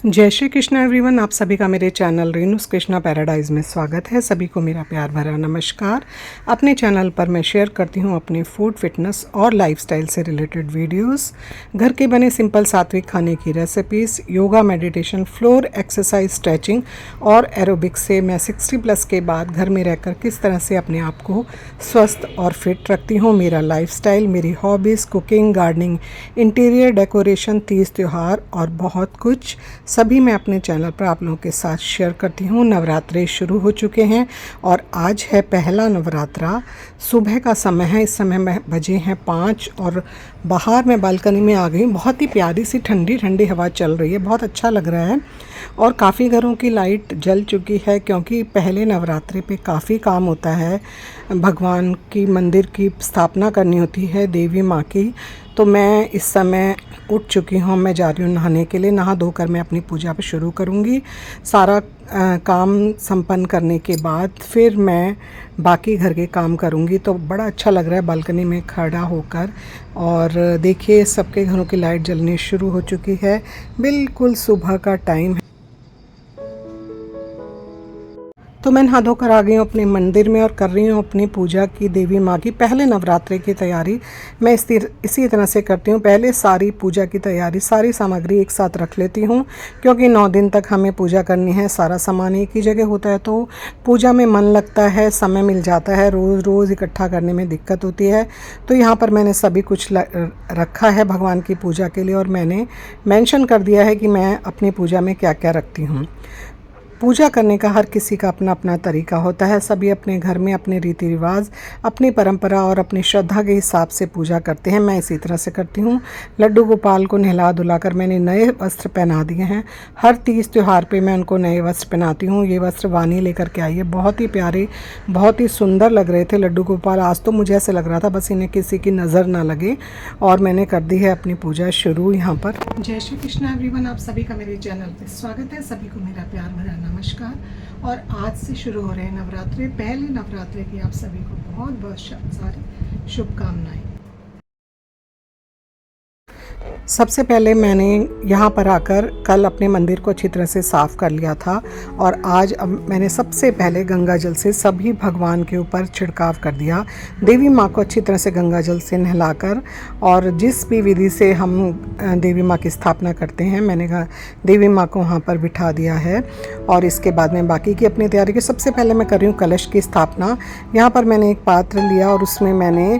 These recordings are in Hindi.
जय श्री कृष्ण एवरीवन। आप सभी का मेरे चैनल रेनूस कृष्णा पैराडाइज में स्वागत है। सभी को मेरा प्यार भरा नमस्कार। अपने चैनल पर मैं शेयर करती हूँ अपने फूड फिटनेस और लाइफस्टाइल से रिलेटेड वीडियोस, घर के बने सिंपल सात्विक खाने की recipes, yoga, meditation, floor exercise, stretching और एरोबिक्स से मैं 60+ के बाद घर में रहकर किस तरह से अपने आप को स्वस्थ और फिट रखती हूँ। मेरा लाइफस्टाइल, मेरी hobbies, cooking, gardening, interior decoration, Teej त्यौहार और बहुत कुछ सभी मैं अपने चैनल पर आप लोगों के साथ शेयर करती हूँ। नवरात्रे शुरू हो चुके हैं और आज है पहला नवरात्रा। सुबह का समय है, इस समय में बजे हैं 5 और बाहर मैं बालकनी में आ गई। बहुत ही प्यारी सी ठंडी ठंडी हवा चल रही है, बहुत अच्छा लग रहा है। और काफ़ी घरों की लाइट जल चुकी है क्योंकि पहले नवरात्रे पे काफ़ी काम होता है। भगवान की मंदिर की स्थापना करनी होती है, देवी माँ की। तो मैं इस समय उठ चुकी हूँ, मैं जा रही हूँ नहाने के लिए। नहा धोकर मैं अपनी पूजा पे शुरू करूँगी। सारा काम संपन्न करने के बाद फिर मैं बाकी घर के काम करूँगी। तो बड़ा अच्छा लग रहा है बालकनी में खड़ा होकर। और देखिए सबके घरों की लाइट जलनी शुरू हो चुकी है। बिल्कुल सुबह का टाइम है। तो मैं नहा धोकर आ गई हूँ अपने मंदिर में और कर रही हूँ अपनी पूजा की, देवी माँ की पहले नवरात्रे की तैयारी। मैं इसी तरह से करती हूँ। पहले सारी पूजा की तैयारी, सारी सामग्री एक साथ रख लेती हूँ क्योंकि 9 दिन तक हमें पूजा करनी है। सारा सामान एक ही जगह होता है तो पूजा में मन लगता है, समय मिल जाता है। रोज़ रोज़ इकट्ठा करने में दिक्कत होती है। तो यहाँ पर मैंने सभी कुछ रखा है भगवान की पूजा के लिए और मैंने मेंशन कर दिया है कि मैं अपनी पूजा में क्या क्या रखती हूँ। पूजा करने का हर किसी का अपना अपना तरीका होता है। सभी अपने घर में अपने रीति रिवाज, अपनी परंपरा और अपनी श्रद्धा के हिसाब से पूजा करते हैं। मैं इसी तरह से करती हूँ। लड्डू गोपाल को नहला धुलाकर मैंने नए वस्त्र पहना दिए हैं। हर तीज त्यौहार पे मैं उनको नए वस्त्र पहनाती हूँ। ये वस्त्र वानी लेकर के आई है, बहुत ही प्यारे, बहुत ही सुंदर लग रहे थे लड्डू गोपाल। आज तो मुझे ऐसे लग रहा था बस इन्हें किसी की नज़र ना लगे। और मैंने कर दी है अपनी पूजा शुरू यहाँ पर। जय श्री कृष्ण एवरीवन। आप सभी का मेरे चैनल पर स्वागत है। सभी को मेरा प्यार भरा नमस्कार। और आज से शुरू हो रहे हैं नवरात्रे। पहले नवरात्रे की आप सभी को बहुत बहुत सारी शुभकामनाएं। सबसे पहले मैंने यहाँ पर आकर कल अपने मंदिर को अच्छी तरह से साफ़ कर लिया था और आज अब मैंने सबसे पहले गंगा जल से सभी भगवान के ऊपर छिड़काव कर दिया। देवी माँ को अच्छी तरह से गंगा जल से नहलाकर, और जिस भी विधि से हम देवी माँ की स्थापना करते हैं, मैंने कहा देवी माँ को वहाँ पर बिठा दिया है। और इसके बाद में बाकी की अपनी तैयारी की। सबसे पहले मैं कर रही हूँ कलश की स्थापना। यहाँ पर मैंने एक पात्र लिया और उसमें मैंने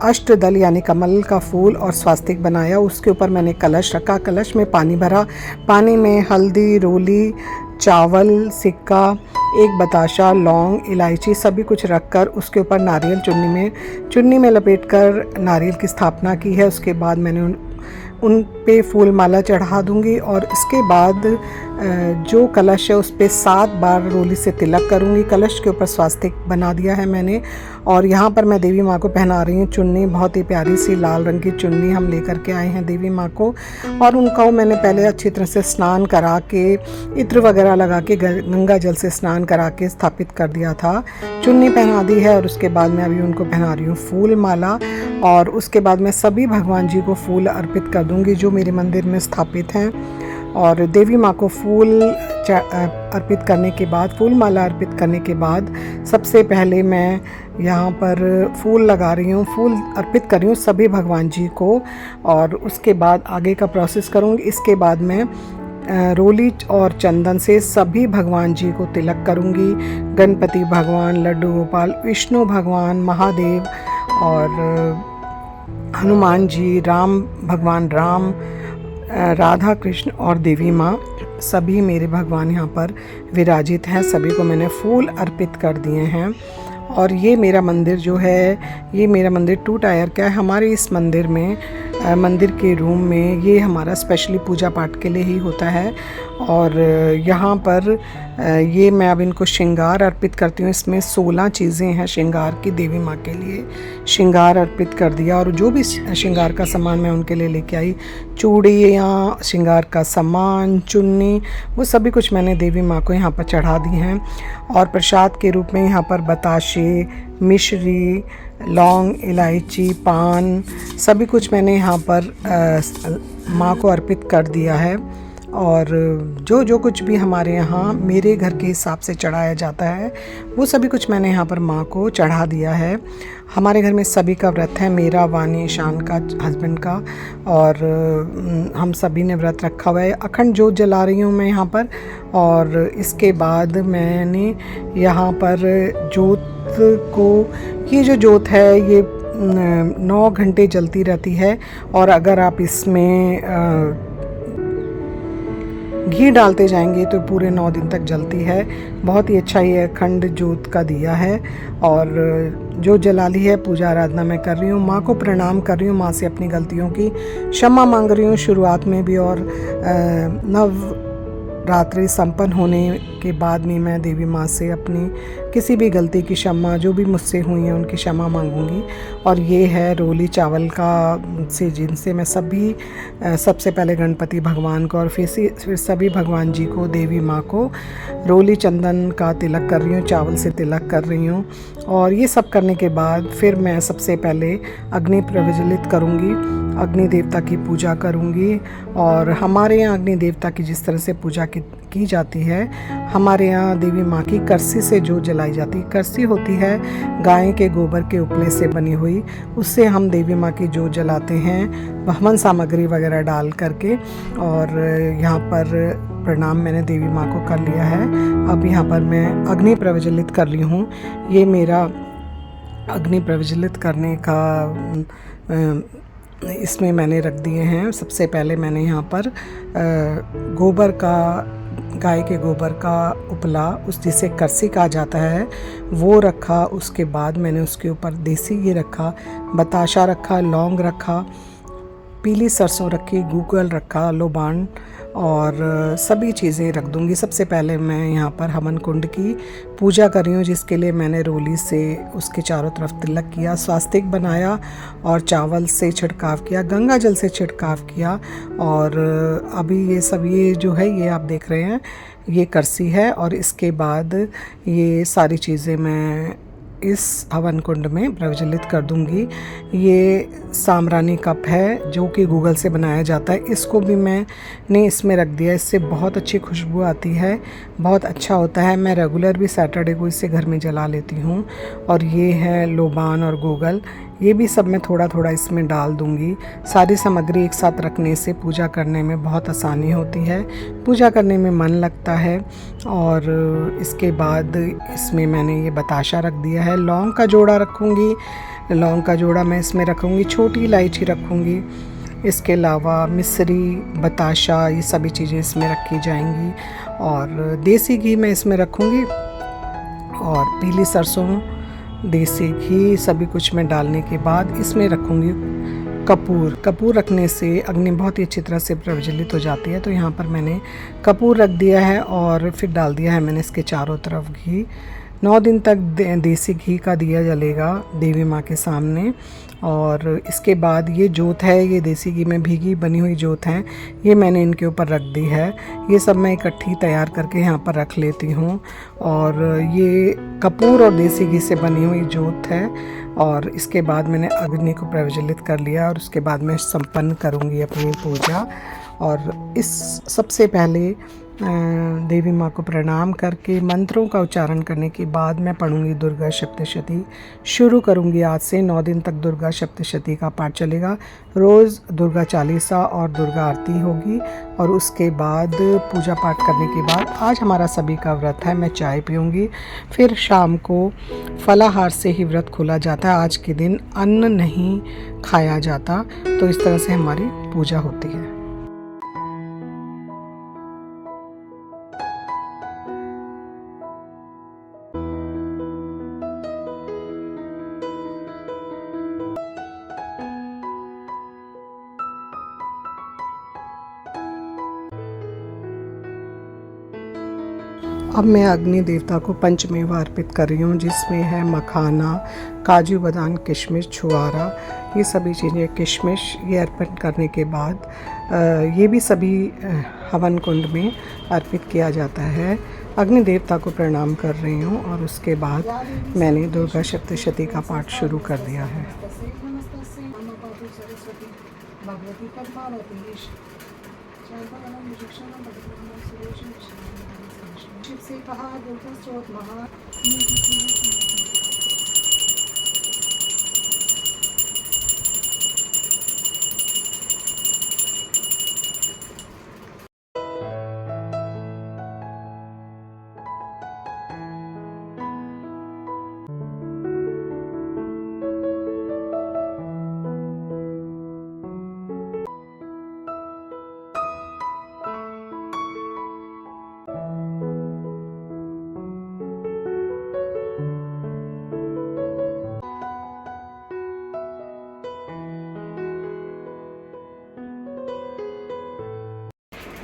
अष्टदल यानी कमल का फूल और स्वास्तिक बनाया। उसके ऊपर मैंने कलश रखा, कलश में पानी भरा। पानी में हल्दी, रोली, चावल, सिक्का, एक बताशा, लौंग, इलायची सभी कुछ रखकर उसके ऊपर नारियल चुन्नी में लपेटकर नारियल की स्थापना की है। उसके बाद मैंने उन पे फूल माला चढ़ा दूंगी और इसके बाद जो कलश है उस पर 7 बार रोली से तिलक करूंगी। कलश के ऊपर स्वास्तिक बना दिया है मैंने। और यहाँ पर मैं देवी माँ को पहना रही हूँ चुन्नी, बहुत ही प्यारी सी लाल रंग की चुन्नी हम लेकर के आए हैं देवी माँ को। और उनको मैंने पहले अच्छी तरह से स्नान करा के, इत्र वगैरह लगा के, गंगा जल से स्नान करा के स्थापित कर दिया था। चुन्नी पहना दी है और उसके बाद मैं अभी उनको पहना रही हूँ फूल माला। और उसके बाद मैं सभी भगवान जी को फूल अर्पित कर दूँगी जो मेरे मंदिर में स्थापित हैं। और देवी माँ को फूल अर्पित करने के बाद, फूल माला अर्पित करने के बाद सबसे पहले मैं यहाँ पर फूल लगा रही हूँ, फूल अर्पित कर रही हूँ सभी भगवान जी को। और उसके बाद आगे का प्रोसेस करूँगी। इसके बाद मैं रोली और चंदन से सभी भगवान जी को तिलक करूँगी। गणपति भगवान, लड्डू गोपाल, विष्णु भगवान, महादेव और हनुमान जी, राम भगवान राम, राधा कृष्ण और देवी माँ, सभी मेरे भगवान यहाँ पर विराजित हैं। सभी को मैंने फूल अर्पित कर दिए हैं। और ये मेरा मंदिर जो है, ये मेरा मंदिर 2 टायर का है। हमारे इस मंदिर में, मंदिर के रूम में, ये हमारा स्पेशली पूजा पाठ के लिए ही होता है। और यहाँ पर ये मैं अब इनको श्रृंगार अर्पित करती हूँ। इसमें 16 चीज़ें हैं श्रृंगार की, देवी माँ के लिए श्रृंगार अर्पित कर दिया। और जो भी श्रृंगार का सामान मैं उनके लिए लेके आई, चूड़ियाँ, श्रृंगार का सामान, चुन्नी, वो सभी कुछ मैंने देवी माँ को यहाँ पर चढ़ा दी हैं। और प्रसाद के रूप में यहाँ पर बताशे, मिश्री, लौंग, इलायची, पान, सभी कुछ मैंने यहाँ पर माँ को अर्पित कर दिया है। और जो जो कुछ भी हमारे यहाँ मेरे घर के हिसाब से चढ़ाया जाता है वो सभी कुछ मैंने यहाँ पर माँ को चढ़ा दिया है। हमारे घर में सभी का व्रत है, मेरा, वानी, ईशान का, हस्बैंड का, और हम सभी ने व्रत रखा हुआ है। अखंड जोत जला रही हूँ मैं यहाँ पर। और इसके बाद मैंने यहाँ पर जोत को, ये जो जोत है ये 9 घंटे जलती रहती है। और अगर आप इसमें घी डालते जाएंगे तो पूरे 9 दिन तक जलती है। बहुत ही अच्छा ये अखंड जोत का दिया है। और जो जला ली है, पूजा आराधना मैं कर रही हूँ, माँ को प्रणाम कर रही हूँ, माँ से अपनी गलतियों की क्षमा मांग रही हूँ शुरुआत में भी। और नवरात्रि संपन्न होने के बाद में मैं देवी माँ से अपनी किसी भी गलती की क्षमा, जो भी मुझसे हुई है उनकी क्षमा मांगूंगी। और ये है रोली चावल का से, जिनसे मैं सबसे पहले गणपति भगवान को और फिर सभी भगवान जी को, देवी माँ को रोली चंदन का तिलक कर रही हूँ, चावल से तिलक कर रही हूँ। और ये सब करने के बाद फिर मैं सबसे पहले अग्नि प्रज्वलित करूँगी, अग्नि देवता की पूजा करूँगी। और हमारे यहाँ अग्नि देवता की जिस तरह से पूजा की जाती है, हमारे यहाँ देवी माँ की करसी से जोत जलाई जाती है। करसी होती है गाय के गोबर के उपले से बनी हुई, उससे हम देवी माँ की जोत जलाते हैं हवन सामग्री वगैरह डाल करके। और यहाँ पर प्रणाम मैंने देवी माँ को कर लिया है। अब यहाँ पर मैं अग्नि प्रज्वलित कर रही हूँ। ये मेरा अग्नि प्रज्वलित करने का इसमें मैंने रख दिए हैं। सबसे पहले मैंने यहाँ पर गोबर का, गाय के गोबर का उपला, उस जिसे करसी कहा जाता है, वो रखा। उसके बाद मैंने उसके ऊपर देसी घी रखा, बताशा रखा, लौंग रखा, पीली सरसों रखी, गूगल रखा, लोबान, और सभी चीज़ें रख दूंगी। सबसे पहले मैं यहाँ पर हवन कुंड की पूजा कर रही हूँ, जिसके लिए मैंने रोली से उसके चारों तरफ तिलक किया, स्वास्तिक बनाया और चावल से छिड़काव किया, गंगा जल से छिड़काव किया। और अभी ये जो है ये आप देख रहे हैं, ये करसी है। और इसके बाद ये सारी चीज़ें मैं इस हवन कुंड में प्रज्वलित कर दूंगी। ये साम्रानी कप है जो कि गूगल से बनाया जाता है, इसको भी मैंने इसमें रख दिया। इससे बहुत अच्छी खुशबू आती है, बहुत अच्छा होता है। मैं रेगुलर भी सैटरडे को इसे घर में जला लेती हूँ। और ये है लोबान और गूगल, ये भी सब मैं थोड़ा थोड़ा इसमें डाल दूंगी। सारी सामग्री एक साथ रखने से पूजा करने में बहुत आसानी होती है, पूजा करने में मन लगता है। और इसके बाद इसमें मैंने ये बताशा रख दिया है। लौंग का जोड़ा रखूँगी, लौंग का जोड़ा मैं इसमें रखूँगी, छोटी इलायची रखूँगी। इसके अलावा मिश्री, बताशा, ये सभी चीज़ें इसमें रखी जाएंगी। और देसी घी मैं इसमें रखूँगी, और पीली सरसों, देसी घी, सभी कुछ मैं डालने के बाद इसमें रखूँगी कपूर। कपूर रखने से अग्नि बहुत ही अच्छी तरह से प्रज्वलित हो जाती है। तो यहाँ पर मैंने कपूर रख दिया है और फिर डाल दिया है मैंने इसके चारों तरफ घी। 9 दिन तक देसी घी का दिया जलेगा देवी माँ के सामने। और इसके बाद ये जोत है, ये देसी घी में भीगी बनी हुई जोत है, ये मैंने इनके ऊपर रख दी है। ये सब मैं इकट्ठी तैयार करके यहाँ पर रख लेती हूँ। और ये कपूर और देसी घी से बनी हुई जोत है। और इसके बाद मैंने अग्नि को प्रज्वलित कर लिया और उसके बाद मैं संपन्न करूँगी अपनी पूजा। और इस सबसे पहले देवी माँ को प्रणाम करके मंत्रों का उच्चारण करने के बाद मैं पढ़ूंगी दुर्गा सप्तशती। शुरू करूंगी आज से 9 दिन तक दुर्गा सप्तशती का पाठ चलेगा। रोज़ दुर्गा चालीसा और दुर्गा आरती होगी। और उसके बाद पूजा पाठ करने के बाद आज हमारा सभी का व्रत है, मैं चाय पीऊँगी। फिर शाम को फलाहार से ही व्रत खोला जाता है। आज के दिन अन्न नहीं खाया जाता। तो इस तरह से हमारी पूजा होती है। अब मैं अग्नि देवता को पंचमेवा अर्पित कर रही हूँ, जिसमें है मखाना, काजू बादाम, किशमिश, छुआरा, ये सभी चीज़ें, किशमिश, ये अर्पण करने के बाद ये भी सभी हवन कुंड में अर्पित किया जाता है। अग्नि देवता को प्रणाम कर रही हूँ और उसके बाद मैंने दुर्गा सप्तशती का पाठ शुरू कर दिया है। शिव से कहा दुर्गा स्रोत महा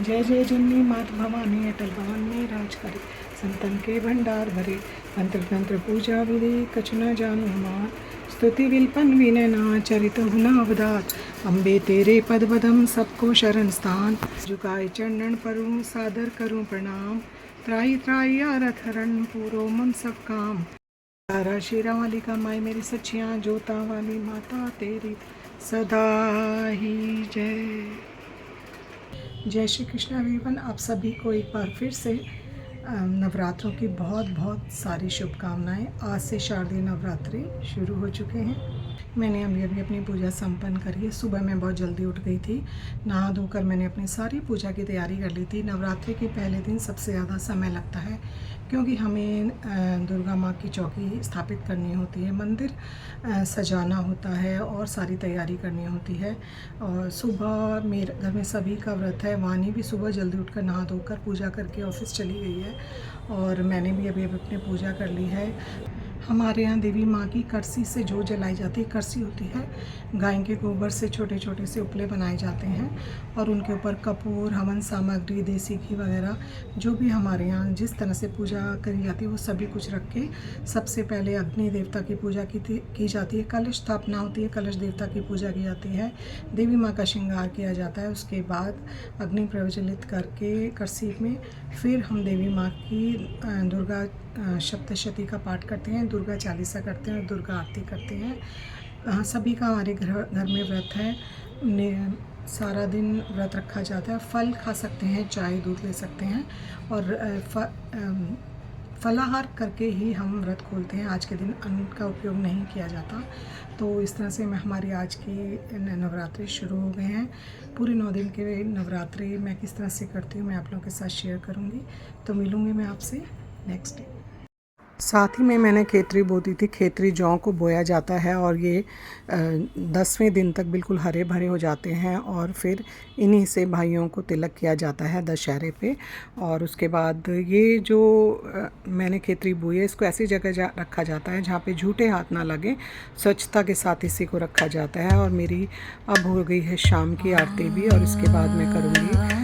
जय जय जननी मात भवानी अटल भवन में राज करे संतन के भंडार भरे मंत्र तंत्र पूजा विधि कछ न जानू मान स्तुति विल्पन विनयना चरित हुना अवदात अम्बे तेरे पद पदम सबको शरण स्थान झुकाए चरणन परूं सादर करूं प्रणाम त्राई त्राई आरथ हरण पूरो मन सब काम तारा शीरा वाली का माई मेरी सच्चियाँ जोता वाली माता तेरी सदा ही जय। जय श्री कृष्ण एवरीवन, आप सभी को एक बार फिर से नवरात्रों की बहुत बहुत सारी शुभकामनाएं। आज से शारदीय नवरात्रि शुरू हो चुके हैं। मैंने अभी अपनी पूजा संपन्न करी है। सुबह मैं बहुत जल्दी उठ गई थी, नहा धोकर मैंने अपनी सारी पूजा की तैयारी कर ली थी। नवरात्रि के पहले दिन सबसे ज़्यादा समय लगता है क्योंकि हमें दुर्गा माँ की चौकी स्थापित करनी होती है, मंदिर सजाना होता है और सारी तैयारी करनी होती है। और सुबह मेरे घर में सभी का व्रत है। वानी भी सुबह जल्दी उठकर नहा धोकर पूजा करके ऑफिस चली गई है और मैंने भी अभी अपनी पूजा कर ली है। हमारे यहाँ देवी माँ की करसी से जोत जलाई जाती है। करसी होती है, गाय के गोबर से छोटे छोटे से उपले बनाए जाते हैं और उनके ऊपर कपूर, हवन सामग्री, देसी घी वगैरह जो भी हमारे यहाँ जिस तरह से पूजा करी जाती है वो सभी कुछ रख के सबसे पहले अग्नि देवता की पूजा की जाती है। कलश स्थापना होती है, कलश देवता की पूजा की जाती है, देवी माँ का श्रृंगार किया जाता है। उसके बाद अग्नि प्रज्वलित करके करसी में फिर हम देवी माँ की दुर्गा सप्तशती का पाठ करते हैं, दुर्गा चालीसा करते हैं, दुर्गा आरती करते हैं। सभी का हमारे घर में व्रत है। सारा दिन व्रत रखा जाता है। फल खा सकते हैं, चाय दूध ले सकते हैं और फलाहार करके ही हम व्रत खोलते हैं। आज के दिन अन्न का उपयोग नहीं किया जाता। तो इस तरह से हमारी आज की नवरात्रि शुरू हो गए हैं। पूरे 9 दिन के नवरात्रि मैं किस तरह से करती हूँ मैं आप लोगों के साथ शेयर करूँगी। तो मिलूँगी मैं आपसे नेक्स्ट डे। साथ ही में मैंने खेतरी बो दी थी। खेतरी जौ को बोया जाता है और ये 10वें दिन तक बिल्कुल हरे भरे हो जाते हैं और फिर इन्हीं से भाइयों को तिलक किया जाता है दशहरे पे। और उसके बाद ये जो मैंने खेतरी बोई है इसको ऐसी जगह रखा जाता है जहाँ पे झूठे हाथ ना लगे, स्वच्छता के साथ इसी को रखा जाता है। और मेरी अब हो गई है शाम की आरती भी और इसके बाद मैं करूँगी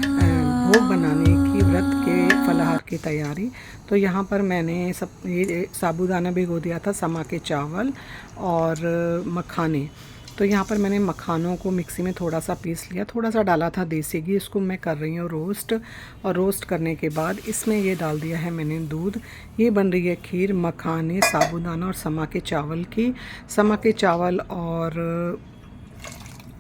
भोग बनाने की, व्रत के फलाहार की तैयारी। तो यहाँ पर मैंने ये साबूदाना भिगो दिया था, समा के चावल और मखाने। तो यहाँ पर मैंने मखानों को मिक्सी में थोड़ा सा पीस लिया, थोड़ा सा डाला था देसी घी। इसको मैं कर रही हूँ रोस्ट और रोस्ट करने के बाद इसमें ये डाल दिया है मैंने दूध। ये बन रही है खीर मखाने, साबूदाना और समा के चावल की। समा के चावल और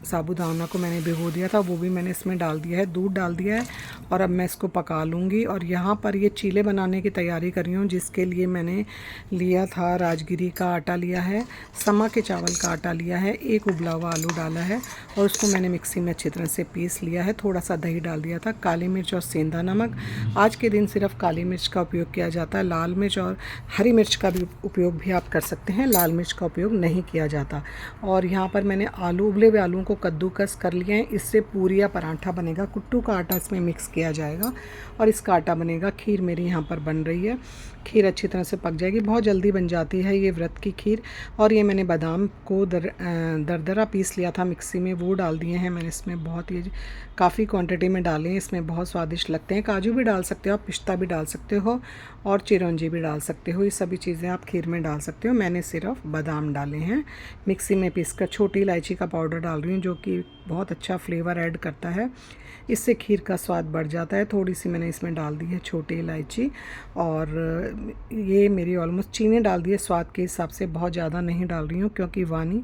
साबूदाना को मैंने भिगो दिया था, वो भी मैंने इसमें डाल दिया है, दूध डाल दिया है और अब मैं इसको पका लूँगी। और यहाँ पर ये चीले बनाने की तैयारी कर रही हूँ, जिसके लिए मैंने लिया था राजगिरी का आटा लिया है, समा के चावल का आटा लिया है, एक उबला हुआ आलू डाला है और उसको मैंने मिक्सी में अच्छी तरह से पीस लिया है। थोड़ा सा दही डाल दिया था, काली मिर्च और सेंधा नमक। आज के दिन सिर्फ काली मिर्च का उपयोग किया जाता है, लाल मिर्च और हरी मिर्च का भी उपयोग भी आप कर सकते हैं, लाल मिर्च का उपयोग नहीं किया जाता। और यहाँ पर मैंने आलू, उबले हुए आलूओं को कद्दूकस कर लिए हैं। इससे पूरी या पराठा बनेगा। कुट्टू का आटा इसमें मिक्स किया जाएगा और इसका आटा बनेगा। खीर मेरी यहाँ पर बन रही है। खीर अच्छी तरह से पक जाएगी, बहुत जल्दी बन जाती है ये व्रत की खीर। और ये मैंने बादाम को दरदरा पीस लिया था मिक्सी में, वो डाल दिए हैं मैंने इसमें। बहुत ही काफ़ी क्वांटिटी में डाले हैं, इसमें बहुत स्वादिष्ट लगते हैं। काजू भी डाल सकते हो आप, पिस्ता भी डाल सकते हो और चिरौंजी भी डाल सकते हो। ये सभी चीज़ें आप खीर में डाल सकते हो। मैंने सिर्फ बादाम डाले हैं मिक्सी में पीस कर। छोटी इलायची का पाउडर डाल रही हूँ, जो कि बहुत अच्छा फ्लेवर ऐड करता है। इससे खीर का स्वाद बढ़ जाता है। थोड़ी सी मैंने इसमें डाल दी है छोटी इलायची, और ये मेरी ऑलमोस्ट चीनी डाल दी है स्वाद के हिसाब से, बहुत ज़्यादा नहीं डाल रही हूँ क्योंकि वानी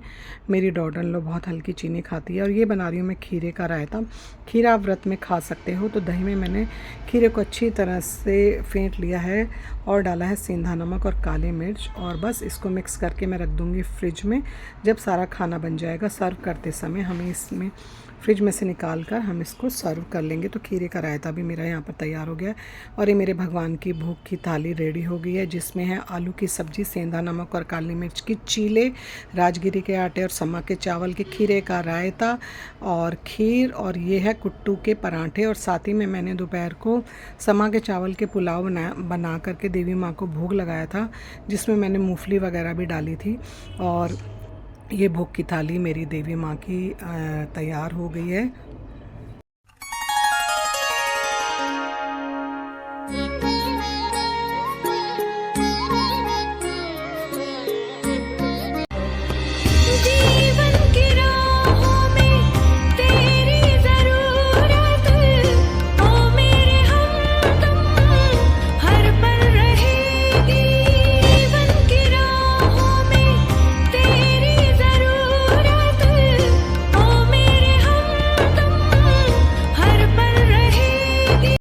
मेरी डॉटर इन लो बहुत हल्की चीनी खाती है। और ये बना रही हूँ मैं खीरे का रायता। खीरा आप व्रत में खा सकते हो। तो दही में मैंने खीरे को अच्छी तरह से फेंट लिया है और डाला है सेंधा नमक और काली मिर्च, और बस इसको मिक्स करके मैं रख दूँगी फ्रिज में। जब सारा खाना बन जाएगा सर्व करते समय हमें इसमें फ्रिज में से निकाल कर हम इसको सर्व कर लेंगे। तो खीरे का रायता भी मेरा यहाँ पर तैयार हो गया है। और ये मेरे भगवान की भोग की थाली रेडी हो गई है, जिसमें है आलू की सब्ज़ी, सेंधा नमक और काली मिर्च की चीले, राजगिरी के आटे और समा के चावल के खीरे का रायता और खीर, और ये है कुट्टू के पराठे। और साथ ही में मैंने दोपहर को समा के चावल के पुलाव बना करके देवी माँ को भोग लगाया था, जिसमें मैंने मूंगफली वगैरह भी डाली थी। और ये भोग की थाली मेरी देवी माँ की तैयार हो गई है।